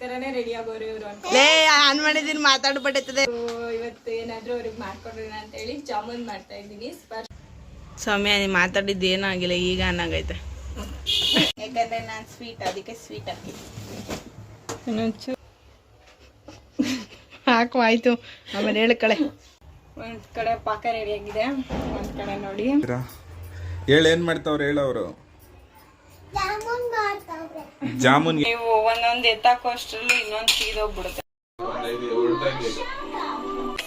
Ready ಆಗೋರು ಇವರು on ಮಾಡಿದೀನಿ ಮಾತಾಡ್ಬಿಟ್ಟೈತದೆ. ಇವತ್ತು ಏನಾದ್ರೂ ಅವ್ರಿಗೆ ಮಾಡ್ಕೊಡ್ರಿ ಅಂತ ಹೇಳಿ ಜಾಮೂನ್ ಮಾಡ್ತಾ ಇದ್ದೀನಿ. ಸೌಮ್ಯ ಮಾತಾಡಿದ್ದು ಏನೂ ಆಗಿಲ್ಲ, ಈಗ ಅನ್ನಾಗೈತೆ. ಯಾಕಂದ್ರೆ ನಾನು ಸ್ವೀಟ್, ಅದಕ್ಕೆ ಸ್ವೀಟ್ ಇನ್ನೊಂಚು ಹಾಕು ಆಯ್ತು. ಆಮೇಲೆ ಹೇಳ್ಕಳೆ. ಒಂದ್ ಕಡೆ ಪಾಕ ರೆಡಿ ಆಗಿದೆ, ಒಂದ್ ಕಡೆ ನೋಡಿ ಏನ್ ಮಾಡ್ತಾವ್ರೆ ಹೇಳವ್ರು. ಜಾಮೂನ್ ನೀವು ಒಂದೊಂದು ಎತ್ತಾಕೋ ಅಷ್ಟ್ರಲ್ಲಿ ಇನ್ನೊಂದು ಸೀದೋಗ್ಬಿಡುತ್ತೆ.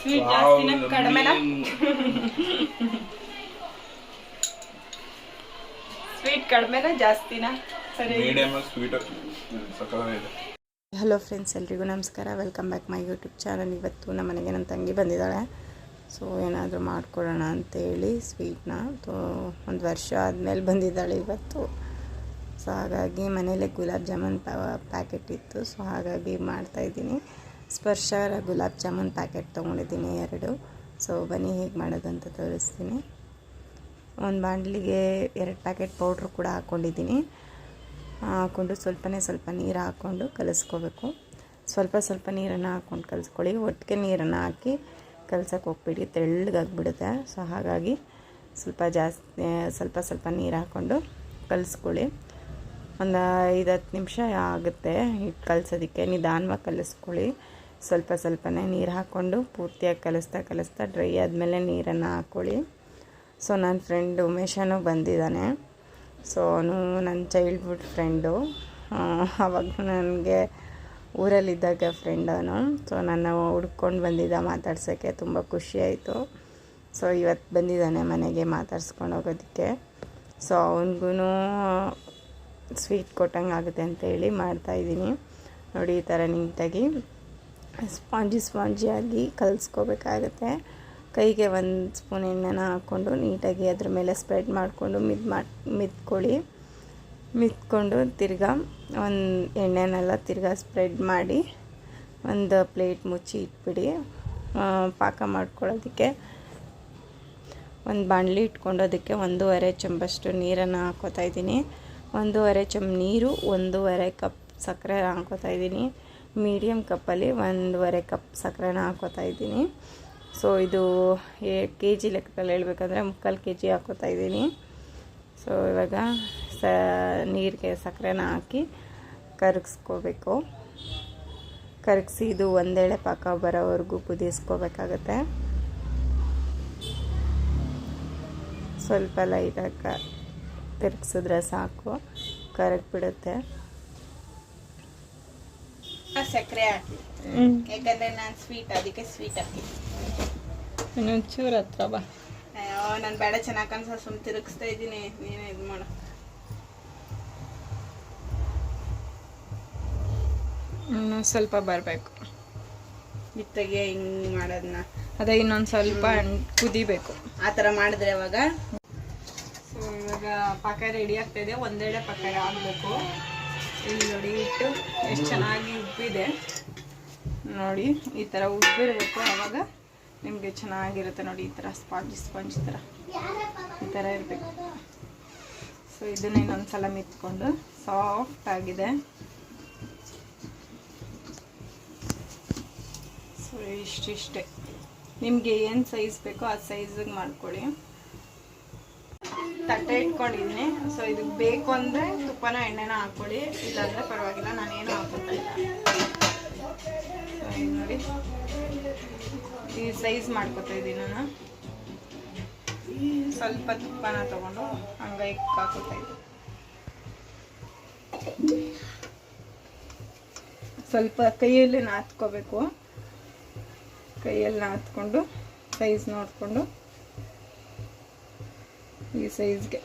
ಸ್ವೀಟ್ ಜಾಸ್ತಿನ ಕಡಿಮೆನಾ? ಸ್ವೀಟ್ ಕಡಿಮೆನಾ ಜಾಸ್ತಿನಾ? ಸರಿ, ಹಲೋ ಫ್ರೆಂಡ್ಸ್, ಎಲ್ರಿಗೂ ನಮಸ್ಕಾರ. Welcome back my YouTube channel. ಇವತ್ತು ನಮ್ಮ ಮನೆಗೆ ನನ್ನ ತಂಗಿ ಬಂದಿದ್ದಾಳೆ. ಸೊ ಏನಾದರೂ ಮಾಡಿಕೊಡೋಣ ಅಂತೇಳಿ ಸ್ವೀಟ್ನ. ಒಂದು ವರ್ಷ ಆದಮೇಲೆ ಬಂದಿದ್ದಾಳೆ ಇವತ್ತು. ಸೊ ಹಾಗಾಗಿ ಮನೇಲೆ ಗುಲಾಬ್ ಜಾಮೂನ್ ಪ್ಯಾಕೆಟ್ ಇತ್ತು. ಸೊ ಹಾಗಾಗಿ ಮಾಡ್ತಾಯಿದ್ದೀನಿ. ಸ್ಪರ್ಶ ಗುಲಾಬ್ ಜಾಮೂನ್ ಪ್ಯಾಕೆಟ್ ತೊಗೊಂಡಿದ್ದೀನಿ 2. ಸೊ ಬನ್ನಿ ಹೇಗೆ ಮಾಡೋದಂತ ತೋರಿಸ್ತೀನಿ. ಒಂದು ಬಾಣಲಿಗೆ 2 ಪ್ಯಾಕೆಟ್ ಪೌಡ್ರು ಕೂಡ ಹಾಕ್ಕೊಂಡಿದ್ದೀನಿ. ಹಾಕ್ಕೊಂಡು ಸ್ವಲ್ಪ ನೀರು ಹಾಕ್ಕೊಂಡು ಕಲಿಸ್ಕೋಬೇಕು. ಸ್ವಲ್ಪ ನೀರನ್ನು ಹಾಕ್ಕೊಂಡು ಕಲಿಸ್ಕೊಳ್ಳಿ. ಒಟ್ಟಿಗೆ ನೀರನ್ನು ಹಾಕಿ ಕಲ್ಸಕ್ಕೆ ಹೋಗ್ಬಿಡಿ, ತೆಳ್ಳಗಾಗ್ಬಿಡುತ್ತೆ. ಸೊ ಹಾಗಾಗಿ ಸ್ವಲ್ಪ ನೀರು ಹಾಕ್ಕೊಂಡು ಕಲಿಸ್ಕೊಳ್ಳಿ. ಒಂದು 5-10 ನಿಮಿಷ ಆಗುತ್ತೆ ಹಿಟ್ಟು ಕಲಿಸೋದಕ್ಕೆ. ನಿಧಾನವಾಗಿ ಕಲಿಸ್ಕೊಳ್ಳಿ. ಸ್ವಲ್ಪನೇ ನೀರು ಹಾಕ್ಕೊಂಡು ಪೂರ್ತಿಯಾಗಿ ಕಲಿಸ್ತಾ ಡ್ರೈ ಆದಮೇಲೆ ನೀರನ್ನು ಹಾಕ್ಕೊಳ್ಳಿ. ಸೊ ನನ್ನ ಫ್ರೆಂಡ್ ಉಮೇಶನೂ ಬಂದಿದ್ದಾನೆ. ಸೊ ಅವನು ನನ್ನ ಚೈಲ್ಡ್ಹುಡ್ ಫ್ರೆಂಡು. ಆವಾಗ ನನಗೆ ಊರಲ್ಲಿದ್ದಾಗ ಫ್ರೆಂಡ್ ಅವನು. ಸೊ ನನ್ನ ಹುಡ್ಕೊಂಡು ಬಂದಿದ್ದ ಮಾತಾಡ್ಸೋಕ್ಕೆ. ತುಂಬ ಖುಷಿಯಾಯಿತು. ಸೊ ಇವತ್ತು ಬಂದಿದ್ದಾನೆ ಮನೆಗೆ ಮಾತಾಡ್ಸ್ಕೊಂಡು ಹೋಗೋದಕ್ಕೆ. ಸೊ ಅವನಿಗೂ ಸ್ವೀಟ್ ಕೊಟ್ಟಂಗೆ ಆಗುತ್ತೆ ಅಂತೇಳಿ ಮಾಡ್ತಾಯಿದ್ದೀನಿ. ನೋಡಿ, ಈ ಥರ ನೀಟಾಗಿ ಸ್ಪಾಂಜಿಯಾಗಿ ಕಲಿಸ್ಕೋಬೇಕಾಗತ್ತೆ. ಕೈಗೆ 1 ಸ್ಪೂನ್ ಎಣ್ಣೆನ ಹಾಕ್ಕೊಂಡು ನೀಟಾಗಿ ಅದ್ರ ಮೇಲೆ ಸ್ಪ್ರೆಡ್ ಮಾಡಿಕೊಂಡು ಮಿದ್ಕೊಂಡು ತಿರ್ಗಾ ಒಂದು ಎಣ್ಣೆನೆಲ್ಲ ತಿರ್ಗಾ ಸ್ಪ್ರೆಡ್ ಮಾಡಿ ಒಂದು ಪ್ಲೇಟ್ ಮುಚ್ಚಿ ಇಟ್ಬಿಡಿ. ಪಾಕ ಮಾಡ್ಕೊಳ್ಳೋದಕ್ಕೆ ಒಂದು ಬಾಣಲಿ ಇಟ್ಕೊಂಡು ಅದಕ್ಕೆ 1.5 ಚಮಚಷ್ಟು ನೀರನ್ನು ಹಾಕ್ಕೋತಾ ಇದ್ದೀನಿ. 1.5 ಚಮಚ ನೀರು, 1.5 ಕಪ್ ಸಕ್ಕರೆ ಹಾಕ್ಕೋತಾ ಇದ್ದೀನಿ. ಮೀಡಿಯಮ್ ಕಪ್ಪಲ್ಲಿ 1.5 ಕಪ್ ಸಕ್ಕರೆನ ಹಾಕ್ಕೋತಾ ಇದ್ದೀನಿ. ಸೊ ಇದು kg ಲೆಕ್ಕದಲ್ಲಿ ಹೇಳ್ಬೇಕಂದ್ರೆ 3/4 kg ಹಾಕ್ಕೋತಾ ಇದ್ದೀನಿ. ಸೊ ಇವಾಗ ನೀರಿಗೆ ಸಕ್ಕರೆನ ಹಾಕಿ ಕರಗಿಸ್ಕೋಬೇಕು. ಕರಗಿಸಿ ಇದು ಒಂದೆಳೆ ಪಾಕ ಬರೋವರೆಗೂ ಕುದಿಸ್ಕೋಬೇಕಾಗತ್ತೆ. ಸ್ವಲ್ಪ ಲೈಟಾಗಿ ತಿರುಗಿಸಿದ್ರೆ ಸಾಕು, ಕರಗಿಬಿಡುತ್ತೆ. ಸಕ್ಕರೆ ಹಾಕಿ, ಯಾಕಂದ್ರೆ ನಾನು ಸ್ವೀಟ್, ಅದಕ್ಕೆ ಸ್ವೀಟ್ ಹಾಕಿ. ಇನ್ನೊಂಚೂರು ಹತ್ರ ಬಾ. ನಾನು ಬೇಡ, ಚೆನ್ನಾಗಿ ಕಾಣಿಸೋ ಸುಮ್ಮನೆ ತಿರುಗಿಸ್ತಾ ಇದ್ದೀನಿ. ನೀನೇ ಇದು ಮಾಡು. ಸ್ವಲ್ಪ ಬರಬೇಕು ಇತ್ತಾಗೆ ಹಿಂಗೆ ಮಾಡೋದನ್ನ. ಅದೇ ಇನ್ನೊಂದು ಸ್ವಲ್ಪ ಕುದಿಬೇಕು. ಆ ಥರ ಮಾಡಿದ್ರೆ ಅವಾಗ. ಸೊ ಇವಾಗ ಪಾಕ ರೆಡಿ ಆಗ್ತಾಯಿದೆ. 1 ಪಾಕ ಆಗಬೇಕು. ಇಲ್ಲಿ ನೋಡಿ, ಇಟ್ಟು ಎಷ್ಟು ಚೆನ್ನಾಗಿ ಉಬ್ಬಿದೆ ನೋಡಿ. ಈ ಥರ ಉಬ್ಬಿರಬೇಕು, ಆವಾಗ ನಿಮಗೆ ಚೆನ್ನಾಗಿರುತ್ತೆ ನೋಡಿ. ಈ ಥರ ಸ್ಪಾಂಜ್ ಥರ ಈ ಥರ ಇರಬೇಕು. ಸೊ ಇದನ್ನ ಇನ್ನೊಂದು ಸಲ ಮಿತ್ಕೊಂಡು ಸಾಫ್ಟ್ ಆಗಿದೆ. ಸೊ ಇಷ್ಟೇ. ನಿಮಗೆ ಏನು ಸೈಜ್ ಬೇಕೋ ಆ ಸೈಜಿಗೆ ಮಾಡ್ಕೊಳ್ಳಿ. ತಟ್ಟೆ ಇಟ್ಕೊಂಡಿದ್ದೀನಿ. ಸೊ ಇದಕ್ಕೆ ಬೇಕು ಅಂದರೆ ತುಪ್ಪನ ಎಣ್ಣೆನ ಹಾಕ್ಕೊಳ್ಳಿ, ಇಲ್ಲಾಂದರೆ ಪರವಾಗಿಲ್ಲ, ನಾನೇನು ಹಾಕೋತಾ ಇಲ್ಲ. ನೋಡಿ, ಈ ಸೈಜ್ ಮಾಡ್ಕೊತಾ ಇದ್ದೀನಿ ನಾನು. ಸ್ವಲ್ಪ ತುಪ್ಪನ ತಗೊಂಡು ಹಂಗಾಗಿ ಹಾಕೋತಾ ಇದ್ದೀನಿ. ಸ್ವಲ್ಪ ಕೈಯಲ್ಲಿ ನಾದ್ಕೋಬೇಕು. ಕೈಯಲ್ಲಿ ನಾದ್ಕೊಂಡು ಸೈಜ್ ನೋಡಿಕೊಂಡು ಈ ಸೈಜ್ಗೆ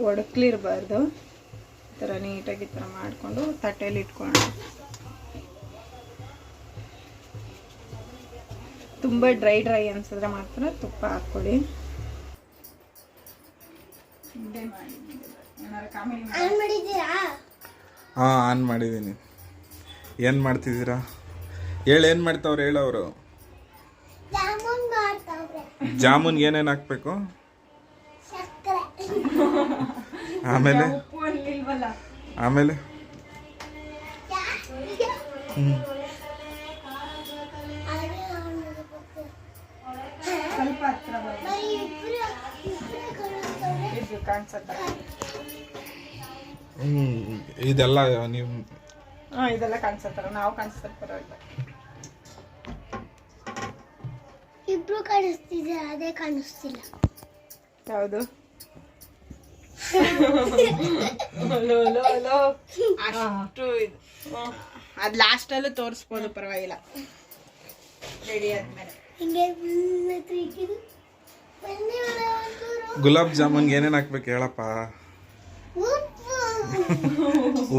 ಒಡಕ್ಲಿರಬಾರ್ದು. ಈ ಥರ ನೀಟಾಗಿ ಈ ಥರ ಮಾಡಿಕೊಂಡು ತಟ್ಟೆಯಲ್ಲಿ ಇಟ್ಕೊಳ್ಳೋಣ. ತುಂಬ ಡ್ರೈ ಅನ್ಸಿದ್ರೆ ಮಾತ್ರ ತುಪ್ಪ ಹಾಕ್ಕೊಳ್ಳಿ. ಹಾಂ, ಆನ್ ಮಾಡಿದ್ದೀನಿ. ಏನು ಮಾಡ್ತಿದ್ದೀರಾ? ಏನು ಮಾಡ್ತಾವ್ರೆ ಹೇಳವರು. ಜಾಮೂನ್ಗೆ ಏನೇನು ಹಾಕ್ಬೇಕು? ಆಮೇಲೆ ಸ್ವಲ್ಪ ಹತ್ರ ಇದು ಕಾಣಿಸುತ್ತೆ. ಇದೆಲ್ಲ ನೀವು ಹಾಂ, ಇದೆಲ್ಲ ಕಾಣಿಸುತ್ತಲ್ಲ, ನಾವು ಕಾಣಿಸ್ತಾರೆ ಪರವಾಗಿಲ್ಲ. ಇಬ್ರು ಕಾಣಿಸ್ತಿದೆ, ಅದೇ ಕಾಣಿಸ್ತಿಲ್ಲ. ಯಾವುದು? ಅಷ್ಟು ಇದು ಅದು ಲಾಸ್ಟಲ್ಲೂ ತೋರಿಸ್ಬೋದು, ಪರವಾಗಿಲ್ಲ. ರೆಡಿ ಆದ್ಮೇಲೆ ಹಿಂಗೆ ಗುಲಾಬ್ ಜಾಮೂನ್ಗೆ ಏನೇನು ಹಾಕ್ಬೇಕು ಹೇಳಪ್ಪ.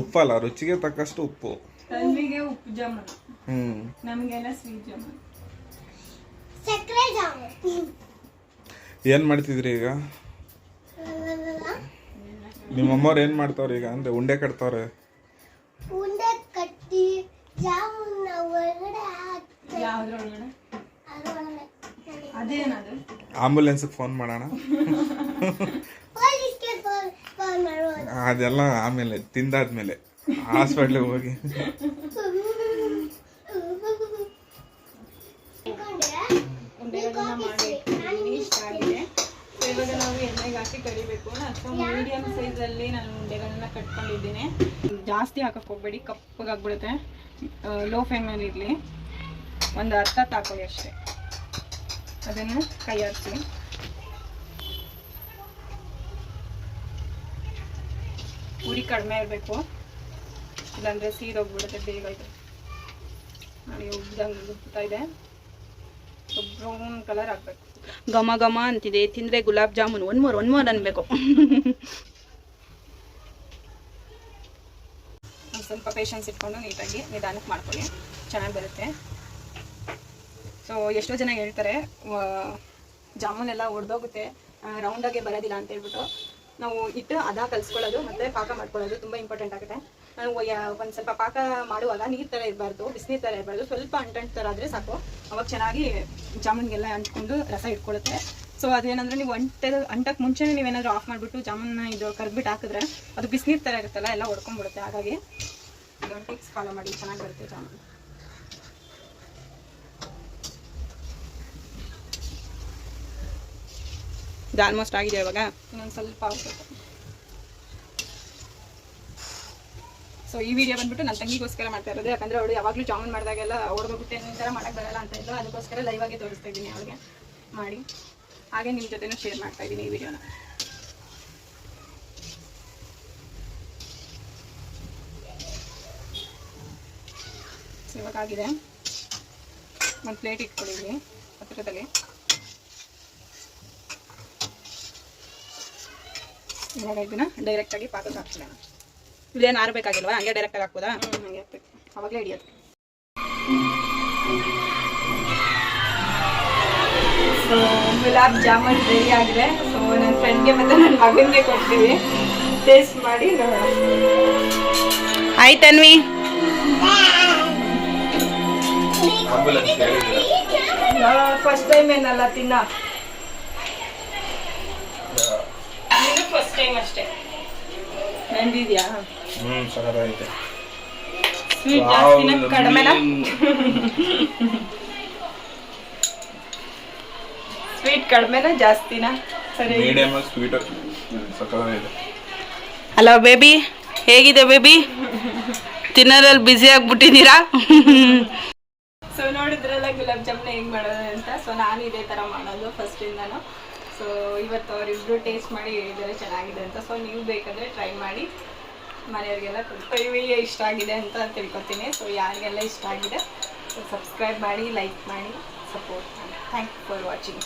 ಉಪ್ಪಲ್ಲ, ರುಚಿಗೆ ತಕ್ಕಷ್ಟು ಉಪ್ಪು. ತಂಬಿಗೆ ಉಪ್ಪು ಜಾಮೂನು, ಹ್ಮ್, ನಮಗೆಲ್ಲ ಸ್ವೀಟ್ ಜಾಮೂನು. ಸಕ್ಕರೆ ಜಾಮೂನ್. ಏನ್ ಮಾಡ್ತಿದ್ರಿ ಈಗ? ನಿಮ್ಮಮ್ಮವ್ರು ಏನ್ ಮಾಡ್ತಾವ್ರ ಈಗ? ಅಂದ್ರೆ ಉಂಡೆ ಕಟ್ತಾವ್ರೆ. ಉಂಡೆ ಕಟ್ಟಿ ಜಾಮೂನ್ ಒಳಗಡೆ ಹಾಕ್ತಾರೆ. ಯಾವ್ದ್ರೊಳಗಡೆ? ಅದ್ರೊಳಗಡೆ ಅದೇನದು? ಆಂಬುಲೆನ್ಸ್ಗೆ ಫೋನ್ ಮಾಡೋಣ. ಪೊಲೀಸ್ಗೆ ಫೋನ್ ಮಾಡೋದು. ಅದೆಲ್ಲ ಆಮೇಲೆ ತಿಂದಾದ್ಮೇಲೆ ಹಾಸ್ಪಿಟ್ಲಿಗೆ ಹೋಗಿ. ಉಂಡೆಗಳನ್ನ ಮಾಡಿ ಇಷ್ಟ ಆಗಿದೆ. ಸೊ ಇವಾಗ ನಾವು ಎಣ್ಣೆಗೆ ಹಾಕಿ ಕರಿಬೇಕು. ಸೊ ಮೀಡಿಯಂ ಸೈಜಲ್ಲಿ ನಾನು ಉಂಡೆಗಳನ್ನ ಕಟ್ಕೊಂಡಿದ್ದೀನಿ. ಜಾಸ್ತಿ ಹಾಕಕ್ಕೆ ಹೋಗ್ಬೇಡಿ, ಕಪ್ಪಗಾಗ್ಬಿಡುತ್ತೆ. ಲೋ ಫ್ಲೇಮಲ್ಲಿ ಇರಲಿ. ಒಂದು ಅರ್ಧ ಹಾಕೊಳ್ಳಿ ಅಷ್ಟೇ. ಅದನ್ನು ಕೈ ಹಾಕಿ ಉರಿ ಕಡಿಮೆ ಇರಬೇಕು, ಇಲ್ಲಾಂದರೆ ಸೀದೋಗ್ಬಿಡುತ್ತೆ ಬೇಗ. ಇದು ನೋಡಿ ಉಬ್ದಂಗೆ ಉಬ್ತಾ ಇದೆ. ಬ್ರೌನ್ ಕಲರ್ ಹಾಕ್ಬೇಕು. ಘಮ ಘಮ ಅಂತಿದೆ. ತಿಂದರೆ ಗುಲಾಬ್ ಜಾಮೂನ್ ಒನ್ ಮೋರ್ ಅನ್ಬೇಕು. ಒಂದು ಸ್ವಲ್ಪ ಪೇಷನ್ಸ್ ಇಟ್ಕೊಂಡು ನೀಟಾಗಿ ನಿಧಾನಕ್ಕೆ ಮಾಡ್ಕೊಳ್ಳಿ, ಚೆನ್ನಾಗಿ ಬರುತ್ತೆ. ಸೊ ಎಷ್ಟೋ ಜನ ಹೇಳ್ತಾರೆ ಜಾಮೂನೆಲ್ಲ ಒಡೆದೋಗುತ್ತೆ, ರೌಂಡಾಗೆ ಬರೋದಿಲ್ಲ ಅಂತ ಹೇಳ್ಬಿಟ್ಟು. ನಾವು ಹಿಟ್ಟು ಅದ ಕಲಿಸ್ಕೊಳ್ಳೋದು ಮತ್ತು ಪಾಕ ಮಾಡ್ಕೊಳ್ಳೋದು ತುಂಬ ಇಂಪಾರ್ಟೆಂಟ್ ಆಗುತ್ತೆ. ನಾವು ಒಂದು ಸ್ವಲ್ಪ ಪಾಕ ಮಾಡುವಾಗ ನೀರು ಥರ ಇರಬಾರ್ದು, ಬಿಸಿನೀರು ಥರ ಇರಬಾರ್ದು, ಸ್ವಲ್ಪ ಅಂಟಂಟು ಥರ ಆದರೆ ಸಾಕು. ಅವಾಗ ಚೆನ್ನಾಗಿ ಜಾಮೂನ್ಗೆಲ್ಲ ಅಂಟ್ಕೊಂಡು ರಸ ಇಟ್ಕೊಳ್ಳುತ್ತೆ. ಸೊ ಅದೇನಂದರೆ ನೀವು ಅಂಟಕ್ಕೆ ಮುಂಚೆನೇ ನೀವೇನಾದರೂ ಆಫ್ ಮಾಡಿಬಿಟ್ಟು ಜಾಮೂನ್ನ ಇದು ಕರ್ಬಿಟ್ಟು ಹಾಕಿದ್ರೆ ಅದು ಬಿಸಿನೀರು ಥರ ಇರುತ್ತಲ್ಲ, ಎಲ್ಲ ಹೊಡ್ಕೊಂಡ್ಬಿಡುತ್ತೆ. ಹಾಗಾಗಿ ಇದೊಂದು ಟಿಪ್ಸ್ ಫಾಲೋ ಮಾಡಿ, ಚೆನ್ನಾಗಿ ಬರುತ್ತೆ ಜಾಮೂನು. ಇದು ಆಲ್ಮೋಸ್ಟ್ ಆಗಿದೆ. ಇವಾಗ ಇನ್ನೊಂದು ಸ್ವಲ್ಪ ಆಗ್ಬೇಕು. ಸೊ ಈ ವಿಡಿಯೋ ಬಂದ್ಬಿಟ್ಟು ನನ್ನ ತಂಗಿಗೋಸ್ಕರ ಮಾಡ್ತಾ ಇರೋದು. ಯಾಕಂದರೆ ಅವಳು ಯಾವಾಗಲೂ ಜಾಮೂನ್ ಮಾಡಿದಾಗೆಲ್ಲ ಹೊಡೆದೋಗುತ್ತೆ, ಈ ಥರ ಮಾಡೋಕ್ಕೆ ಬರಲ್ಲ ಅಂತ ಇದ್ದು, ಅದಕ್ಕೋಸ್ಕರ ಲೈವ್ ಆಗಿ ತೋರಿಸ್ತಾ ಇದ್ದೀನಿ ಅವಳಿಗೆ ಮಾಡಿ. ಹಾಗೆ ನಿಮ್ಮ ಜೊತೆನೂ ಶೇರ್ ಮಾಡ್ತಾ ಇದ್ದೀನಿ ಈ ವಿಡಿಯೋನ. ಸೊ ಇವಾಗ ಆಗಿದೆ. ಒಂದು ಪ್ಲೇಟ್ ಇಟ್ಕೊಂಡಿದ್ದೀನಿ ಹತ್ತಿರದಲ್ಲಿ. ಇವಾಗ ಇದನ್ನ ಡೈರೆಕ್ಟಾಗಿ ಪಾಕಕ್ಕೆ ಹಾಕ್ತೀನಿ. ಇದೇನು ಆರಬೇಕಾಗಿಲ್ವಾ? ಹಂಗೆ ಡೈರೆಕ್ಟಾಗಿ ಹಾಕ್ಬೋದಾ? ಹಂಗೆ ಹಾಕ್ಬೇಕು, ಅವಾಗಲೇ ಹಿಡಿಯೋದು. ಸೊ ಗುಲಾಬ್ ಜಾಮೂನ್ ರೆಡಿ ಆಗಿದೆ. ಸೊ ನನ್ನ ಫ್ರೆಂಡ್ಗೆ ಮತ್ತು ನನ್ನ ಮಗನಿಗೆ ಕೊಡ್ತೀವಿ, ಟೇಸ್ಟ್ ಮಾಡಿ ನೋಡೋಣ. ಆಯ್ತು ಅನ್ವಿ, ಫಸ್ಟ್ ಟೈಮ್ ಏನಲ್ಲ ತಿನ್ನ, ಫಸ್ಟ್ ಟೈಮ್ ಅಷ್ಟೇ. ನೆಂದಿದ್ಯಾ? ಸಕತ್ತಾಗೈತೆ. ಸ್ವೀಟ್ ಜಾಸ್ತಿನ ಕಡಿಮೆನಾ? ಸ್ವೀಟ್ ಕಡಿಮೆನಾ ಜಾಸ್ತಿನಾ? ಸರಿ, ಮೀಡಿಯಂ ಸ್ವೀಟ್ ಸಕತ್ತಾಗೈತೆ. ಹಲೋ ಬೇಬಿ, ಹೇಗಿದೆ ಬೇಬಿ? ತಿನ್ನೋದ್ರಲ್ಲಿ ಬ್ಯುಸಿ ಆಗ್ಬಿಟ್ಟಿದ್ದೀರಾ? ಸೊ ನೋಡಿದ್ರಲ್ಲ ಗುಲಾಬ್ ಜಾಮೂನ್ ಹೆಂಗೆ ಮಾಡೋದು ಅಂತ. ಸೊ ನಾನು ಇದೇ ಥರ ಮಾಡೋದು ಫಸ್ಟಿಂದನೂ. ಸೊ ಇವತ್ತು ಅವರಿಬ್ಬರು ಟೇಸ್ಟ್ ಮಾಡಿ ಹೇಳಿದ್ದಾರೆ ಚೆನ್ನಾಗಿದೆ ಅಂತ. ಸೊ ನೀವು ಬೇಕಾದರೆ ಟ್ರೈ ಮಾಡಿ, ಮನೆಯವ್ರಿಗೆಲ್ಲ ಕೊಡ್ತಾ ಈ ವಿಡಿಯೋ ಇಷ್ಟ ಆಗಿದೆ ಅಂತ ತಿಳ್ಕೊತೀನಿ. ಸೊ ಯಾರಿಗೆಲ್ಲ ಇಷ್ಟ ಆಗಿದೆ ಸೊ ಸಬ್ಸ್ಕ್ರೈಬ್ ಮಾಡಿ, ಲೈಕ್ ಮಾಡಿ, ಸಪೋರ್ಟ್ ಮಾಡಿ. Thank you for watching.